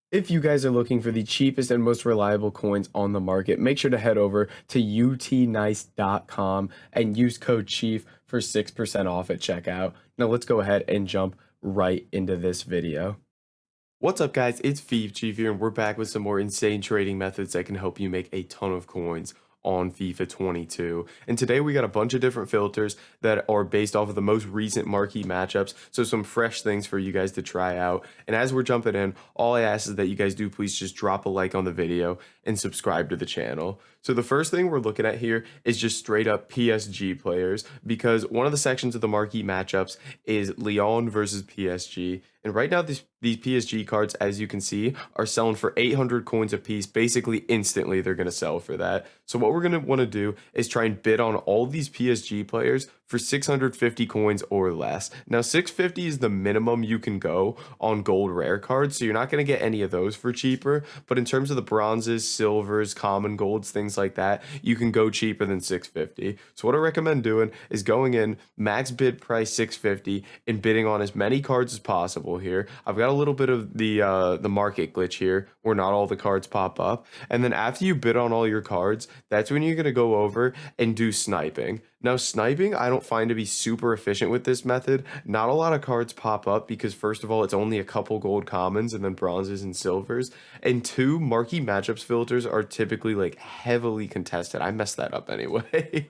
If you guys are looking for the cheapest and most reliable coins on the market, make sure to head over to utnice.com and use code CHIEF for 6% off at checkout. Now let's go ahead and jump right into this video. What's up guys, it's Fifa Chief here and we're back with some more insane trading methods that can help you make a ton of coins on FIFA 22. And today we got a bunch of different filters that are based off of the most recent marquee matchups. So some fresh things for you guys to try out. And as we're jumping in, all I ask is that you guys do please just drop a like on the video and subscribe to the channel. So the first thing we're looking at here is just straight up PSG players, because one of the sections of the marquee matchups is Lyon versus PSG. And right now, these PSG cards, as you can see, are selling for 800 coins a piece. Basically, instantly, they're going to sell for that. So what we're going to want to do is try and bid on all these PSG players for 650 coins or less. Now, 650 is the minimum you can go on gold rare cards, so you're not going to get any of those for cheaper. But in terms of the bronzes, silvers, common golds, things like that, you can go cheaper than 650. So what I recommend doing is going in, max bid price 650, and bidding on as many cards as possible here. I've got a little bit of the market glitch here where not all the cards pop up. And then after you bid on all your cards, that's when you're going to go over and do sniping. Now, sniping, I don't find to be super efficient with this method. Not a lot of cards pop up because, first of all, it's only a couple gold commons and then bronzes and silvers. And two, marquee matchups filters are typically like heavily contested. I messed that up anyway.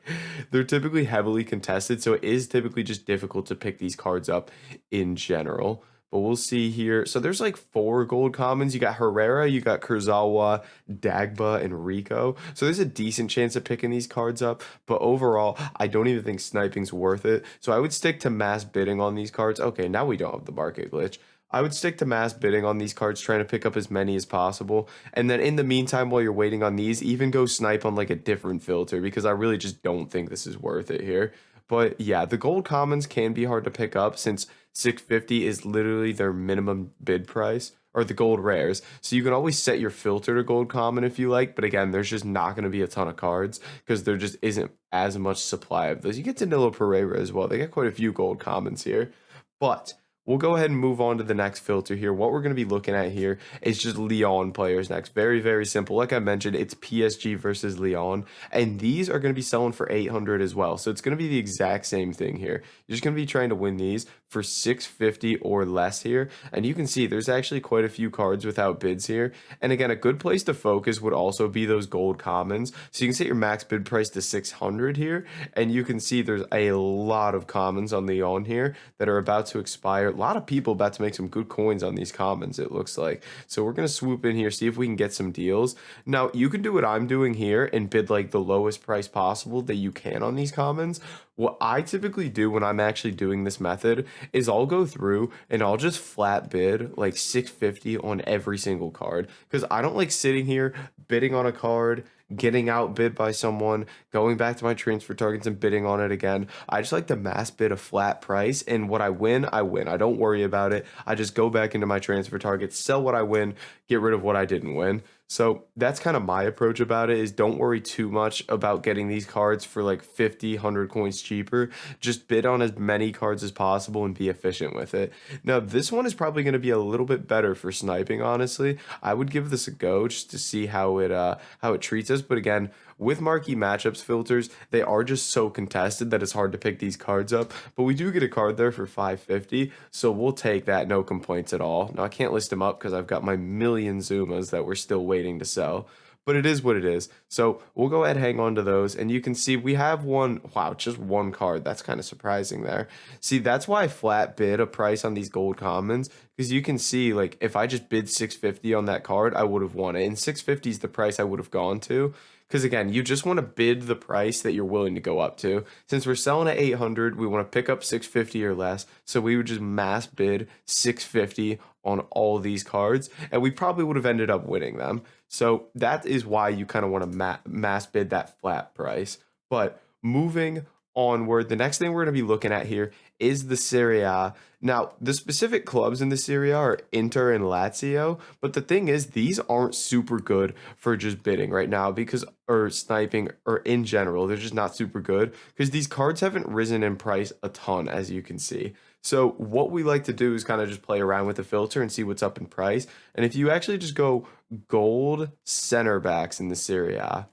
They're typically heavily contested, so it is typically just difficult to pick these cards up in general. But we'll see here. So there's like 4 gold commons. You got Herrera, you got Kurzawa, Dagba, and Rico. So there's a decent chance of picking these cards up. But overall, I don't even think sniping's worth it. So I would stick to mass bidding on these cards. Okay, now we don't have the market glitch. I would stick to mass bidding on these cards, trying to pick up as many as possible. And then in the meantime, while you're waiting on these, even go snipe on like a different filter, because I really just don't think this is worth it here. But yeah, the gold commons can be hard to pick up since 650 is literally their minimum bid price, or the gold rares. So you can always set your filter to gold common if you like, but again, there's just not going to be a ton of cards because there just isn't as much supply of those. You get Danilo Pereira as well. They got quite a few gold commons here. But we'll go ahead and move on to the next filter here. What we're going to be looking at here is just Lyon players next. Very, very simple. Like I mentioned, it's PSG versus Lyon, and these are going to be selling for 800 as well. So it's going to be the exact same thing here. You're just going to be trying to win these for 650 or less here. And you can see there's actually quite a few cards without bids here. And again, a good place to focus would also be those gold commons. So you can set your max bid price to 600 here, and you can see there's a lot of commons on Lyon here that are about to expire. A lot of people about to make some good coins on these commons, it looks like. So we're going to swoop in here, see if we can get some deals. Now, you can do what I'm doing here and bid like the lowest price possible that you can on these commons. What I typically do when I'm actually doing this method is I'll go through and I'll just flat bid like 650 on every single card, because I don't like sitting here bidding on a card, getting outbid by someone, going back to my transfer targets and bidding on it again. I just like to mass bid a flat price, and what I win, I win. I don't worry about it. I just go back into my transfer targets, sell what I win, get rid of what I didn't win. So that's kind of my approach about it, is don't worry too much about getting these cards for like 50, 100 coins cheaper. Just bid on as many cards as possible and be efficient with it. Now, this one is probably going to be a little bit better for sniping, honestly. I would give this a go just to see how it treats us. But again, with marquee matchups filters, they are just so contested that it's hard to pick these cards up. But we do get a card there for 550, so we'll take that, no complaints at all. Now, I can't list them up because I've got my million Zumas that we're still waiting to sell. But it is what it is. So we'll go ahead and hang on to those. And you can see we have one. Wow, just one card. That's kind of surprising there. See, that's why I flat bid a price on these gold commons. Because you can see, like, if I just bid 650 on that card, I would have won it. And 650 is the price I would have gone to. Because again, you just want to bid the price that you're willing to go up to. Since we're selling at 800, we want to pick up 650 or less. So we would just mass bid 650 on all these cards, and we probably would have ended up winning them. So that is why you kind of want to mass bid that flat price. But moving onward, the next thing we're going to be looking at here is the Serie A. Now, the specific clubs in the Serie A are Inter and Lazio, but the thing is, these aren't super good for just bidding right now, because, or sniping, or in general, they're just not super good because these cards haven't risen in price a ton, as you can see. So what we like to do is kind of just play around with the filter and see what's up in price. And if you actually just go gold center backs in the Serie A,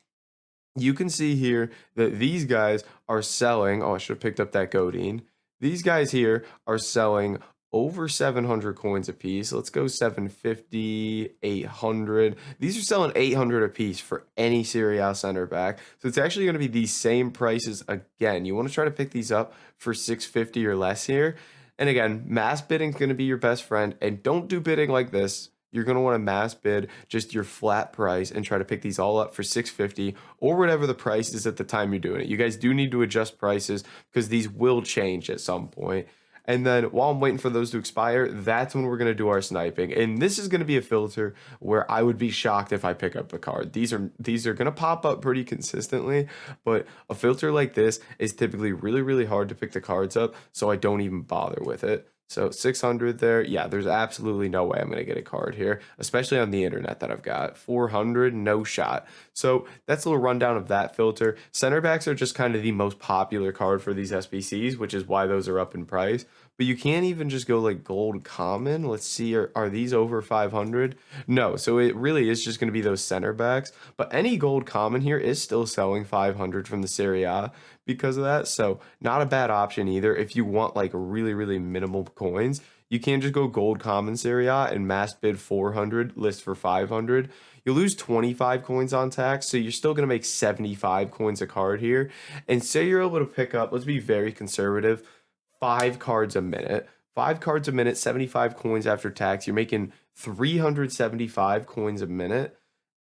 you can see here that these guys are selling. Oh, I should have picked up that Godin. These guys here are selling over 700 coins a piece. Let's go 750, 800. These are selling 800 a piece for any Serie A center back. So it's actually going to be these same prices again. You want to try to pick these up for 650 or less here. And again, mass bidding is going to be your best friend. And don't do bidding like this. You're going to want to mass bid just your flat price and try to pick these all up for 650 or whatever the price is at the time you're doing it. You guys do need to adjust prices because these will change at some point. And then while I'm waiting for those to expire, that's when we're going to do our sniping. And this is going to be a filter where I would be shocked if I pick up a card. These are going to pop up pretty consistently, but a filter like this is typically really, really hard to pick the cards up, so I don't even bother with it. So 600 there. Yeah, there's absolutely no way I'm going to get a card here, especially on the internet that I've got. 400, no shot. So that's a little rundown of that filter. Center backs are just kind of the most popular card for these SBCs, which is why those are up in price. But you can't even just go like gold common. Let's see, are these over 500? No, so it really is just going to be those center backs. But any gold common here is still selling 500 from the Serie A because of that. So not a bad option either. If you want like really, really minimal coins, you can just go gold common Serie A and mass bid 400, list for 500. You'll lose 25 coins on tax, so you're still going to make 75 coins a card here. And say you're able to pick up, let's be very conservative, 5 cards a minute. 5 cards a minute, 75 coins after tax. You're making 375 coins a minute.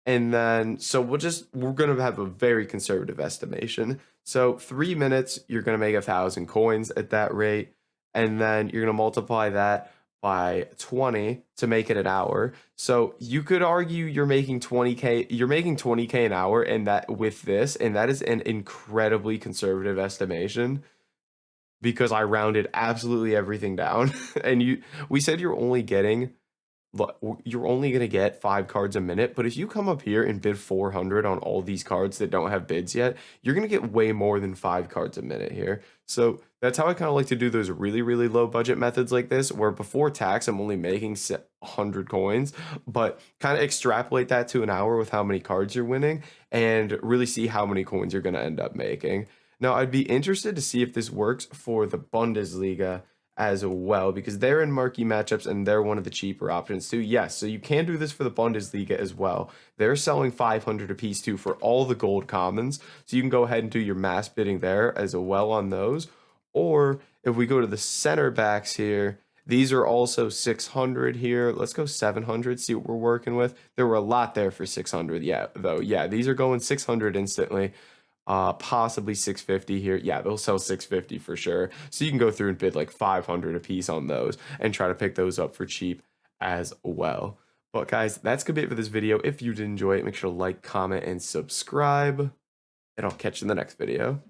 And then, so we're going to have a very conservative estimation. So 3 minutes, you're going to make 1,000 coins at that rate. And then you're going to multiply that by 20 to make it an hour. So you could argue you're making 20K, you're making 20K an hour and that with this, and that is an incredibly conservative estimation because I rounded absolutely everything down. And we said you're only going to get 5 cards a minute, but if you come up here and bid 400 on all these cards that don't have bids yet, you're going to get way more than 5 cards a minute here. So that's how I kind of like to do those really, really low budget methods like this, where before tax, I'm only making 100 coins, but kind of extrapolate that to an hour with how many cards you're winning and really see how many coins you're going to end up making. Now, I'd be interested to see if this works for the Bundesliga as well, because they're in marquee matchups and they're one of the cheaper options too. Yes, so you can do this for the Bundesliga as well. They're selling 500 a piece too for all the gold commons, so you can go ahead and do your mass bidding there as well on those. Or if we go to the center backs here, these are also 600 here. Let's go 700, see what we're working with. There were a lot there for 600, yeah, though. Yeah, these are going 600 instantly. Possibly 650 here. Yeah, they'll sell 650 for sure. So you can go through and bid like 500 a piece on those and try to pick those up for cheap as well. But guys, that's gonna be it for this video. If you did enjoy it, make sure to like, comment, and subscribe, and I'll catch you in the next video.